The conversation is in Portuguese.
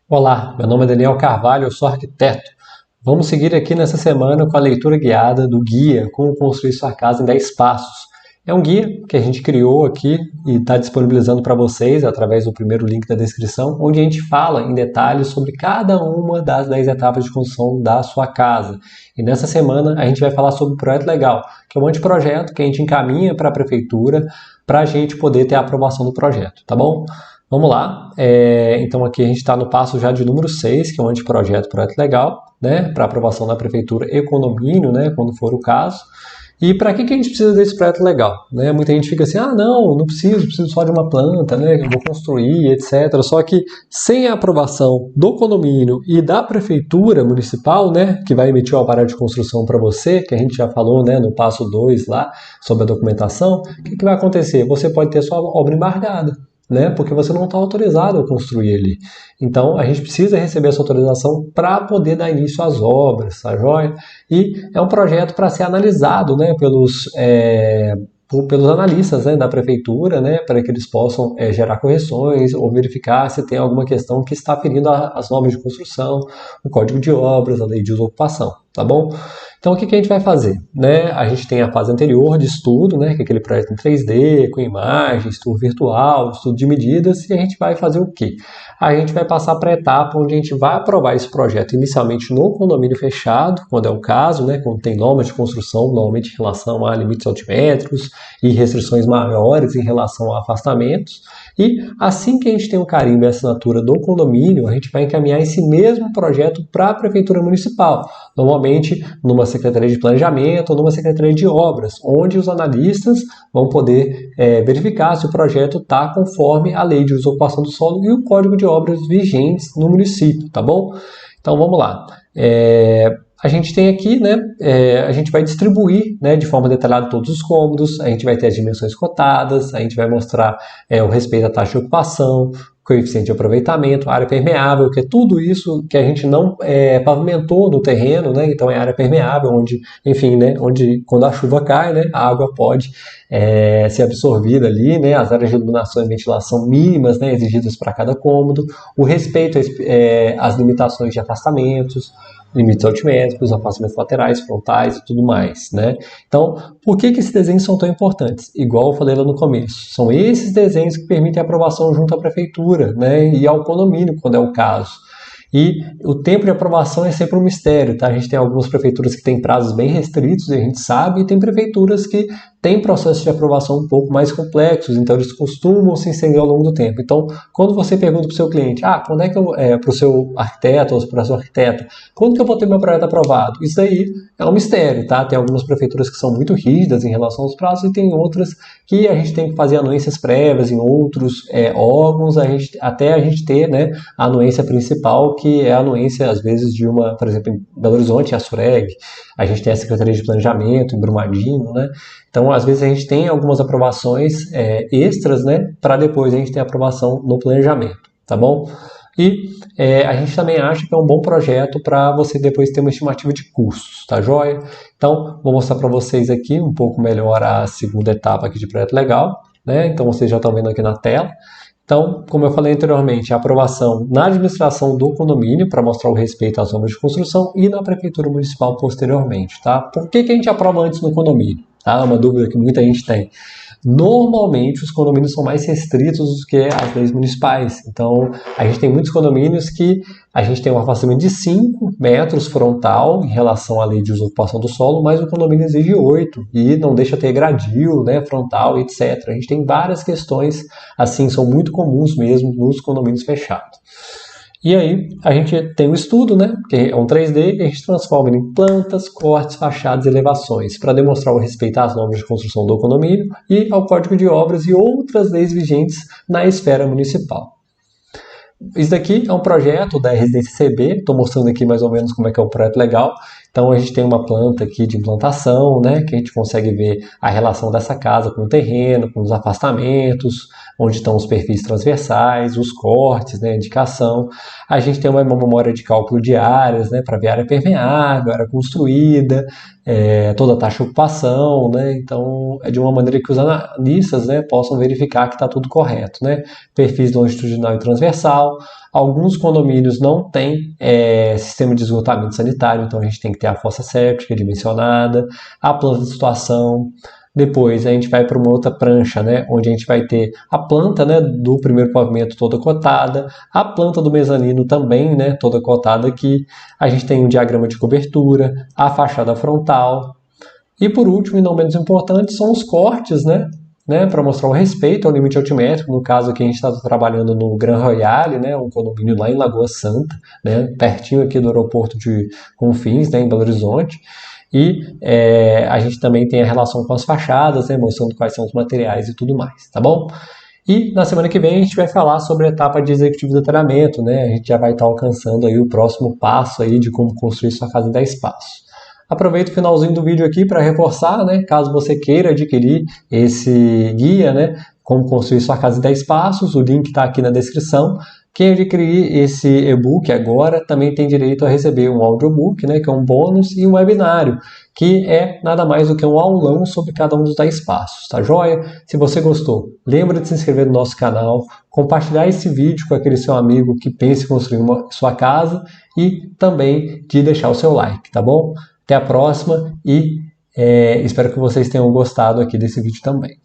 Olá, meu nome é Daniel Carvalho, eu sou arquiteto. Vamos seguir aqui nessa semana com a leitura guiada do guia Como Construir Sua Casa em 10 Passos. É um guia que a gente criou aqui e está disponibilizando para vocês através do primeiro link da descrição, onde a gente fala em detalhes sobre cada uma das 10 etapas de construção da sua casa. E nessa semana a gente vai falar sobre o projeto legal, que é um anteprojeto que a gente encaminha para a prefeitura para a gente poder ter a aprovação do projeto, tá bom? Vamos lá, então aqui a gente está no passo já de número 6, que é um anteprojeto, projeto legal, né, para aprovação da prefeitura e condomínio, né, quando for o caso. E para que a gente precisa desse projeto legal? Né? Muita gente fica assim, não preciso só de uma planta, né, eu vou construir, etc. Só que sem a aprovação do condomínio e da prefeitura municipal, né, que vai emitir o alvará de construção para você, que a gente já falou, né, no passo 2 lá, sobre a documentação, o que vai acontecer? Você pode ter sua obra embargada, né? Porque você não está autorizado a construir ali. Então, a gente precisa receber essa autorização para poder dar início às obras, tá joia? E é um projeto para ser analisado, né, pelos analistas, né, da prefeitura, né, para que eles possam gerar correções ou verificar se tem alguma questão que está ferindo as normas de construção, o Código de Obras, a Lei de Desocupação, tá bom? Então, o que a gente vai fazer? Né? A gente tem a fase anterior de estudo, né, que é aquele projeto em 3D, com imagens, estudo virtual, estudo de medidas, e a gente vai fazer o quê? A gente vai passar para a etapa onde a gente vai aprovar esse projeto inicialmente no condomínio fechado, quando é o caso, né, quando tem normas de construção, normalmente em relação a limites altimétricos e restrições maiores em relação a afastamentos. E assim que a gente tem o carimbo e a assinatura do condomínio, a gente vai encaminhar esse mesmo projeto para a prefeitura municipal, normalmente numa secretaria de planejamento ou numa secretaria de obras, onde os analistas vão poder verificar se o projeto está conforme a lei de desocupação do solo e o código de obras vigentes no município, tá bom? Então vamos lá. A gente tem aqui, né, a gente vai distribuir, né, de forma detalhada todos os cômodos, a gente vai ter as dimensões cotadas, a gente vai mostrar o respeito à taxa de ocupação, coeficiente de aproveitamento, área permeável, que é tudo isso que a gente não pavimentou no terreno, né, então é área permeável, onde, enfim, né, onde quando a chuva cai, né, a água pode ser absorvida ali, né, as áreas de iluminação e ventilação mínimas, né, exigidas para cada cômodo, o respeito às limitações de afastamentos, limites altimétricos, afastamentos laterais, frontais e tudo mais, né? Então, por que esses desenhos são tão importantes? Igual eu falei lá no começo, são esses desenhos que permitem a aprovação junto à prefeitura, né? E ao condomínio, quando é o caso. E o tempo de aprovação é sempre um mistério, tá? A gente tem algumas prefeituras que têm prazos bem restritos, a gente sabe, e tem prefeituras que têm processos de aprovação um pouco mais complexos, então eles costumam se estender ao longo do tempo. Então, quando você pergunta para o seu cliente, quando é que para o seu arquiteto ou para a sua arquiteta, quando que eu vou ter meu projeto aprovado? Isso aí é um mistério, tá? Tem algumas prefeituras que são muito rígidas em relação aos prazos e tem outras que a gente tem que fazer anuências prévias em outros órgãos, até a gente ter, né, a anuência principal, que é a anuência, às vezes, de uma, por exemplo, em Belo Horizonte, a SUREG, a gente tem a Secretaria de Planejamento, em Brumadinho, né? Então, às vezes, a gente tem algumas aprovações extras, né, para depois a gente ter a aprovação no planejamento, tá bom? E a gente também acha que é um bom projeto para você depois ter uma estimativa de custos, tá joia? Então, vou mostrar para vocês aqui um pouco melhor a segunda etapa aqui de projeto legal, né? Então, vocês já estão vendo aqui na tela. Então, como eu falei anteriormente, a aprovação na administração do condomínio para mostrar o respeito às normas de construção e na prefeitura municipal posteriormente, tá? Por que a gente aprova antes no condomínio? Tá? Uma dúvida que muita gente tem. Normalmente, os condomínios são mais restritos do que as leis municipais. Então, a gente tem muitos condomínios que a gente tem um afastamento de 5 metros frontal em relação à lei de desocupação do solo, mas o condomínio exige 8 e não deixa ter gradil, né, frontal, etc. A gente tem várias questões, assim, são muito comuns mesmo nos condomínios fechados. E aí, a gente tem um estudo, né, que é um 3D, e a gente transforma em plantas, cortes, fachadas e elevações, para demonstrar o respeito às normas de construção do condomínio e ao Código de Obras e outras leis vigentes na esfera municipal. Isso daqui é um projeto da Residência CB, estou mostrando aqui mais ou menos como é que é o projeto legal. Então a gente tem uma planta aqui de implantação, né, que a gente consegue ver a relação dessa casa com o terreno, com os afastamentos, onde estão os perfis transversais, os cortes, né, indicação. A gente tem uma memória de cálculo de áreas, né, para ver área permeável, área construída, toda a taxa de ocupação, né, então é de uma maneira que os analistas, né, possam verificar que está tudo correto, né, perfis longitudinal e transversal. Alguns condomínios não têm sistema de esgotamento sanitário, então a gente tem que ter a fossa séptica dimensionada, a planta de situação. Depois a gente vai para uma outra prancha, né, onde a gente vai ter a planta, né, do primeiro pavimento toda cotada, a planta do mezanino também, né, toda cotada aqui. A gente tem um diagrama de cobertura, a fachada frontal. E por último, e não menos importante, são os cortes, né, para mostrar o respeito ao limite altimétrico. No caso aqui a gente está trabalhando no Gran Royale, né, um condomínio lá em Lagoa Santa, né, pertinho aqui do aeroporto de Confins, né, em Belo Horizonte. E a gente também tem a relação com as fachadas, né, mostrando quais são os materiais e tudo mais, tá bom? E na semana que vem a gente vai falar sobre a etapa de executivo de detalhamento, né? A gente já vai estar alcançando aí o próximo passo aí de como construir sua casa em 10 passos. Aproveito o finalzinho do vídeo aqui para reforçar, né? Caso você queira adquirir esse guia, né? Como construir sua casa em 10 passos, o link está aqui na descrição. Quem adquirir esse e-book agora também tem direito a receber um audiobook, né, que é um bônus, e um webinário, que é nada mais do que um aulão sobre cada um dos 10 passos, tá joia? Se você gostou, lembra de se inscrever no nosso canal, compartilhar esse vídeo com aquele seu amigo que pense em construir sua casa e também de deixar o seu like, tá bom? Até a próxima e espero que vocês tenham gostado aqui desse vídeo também.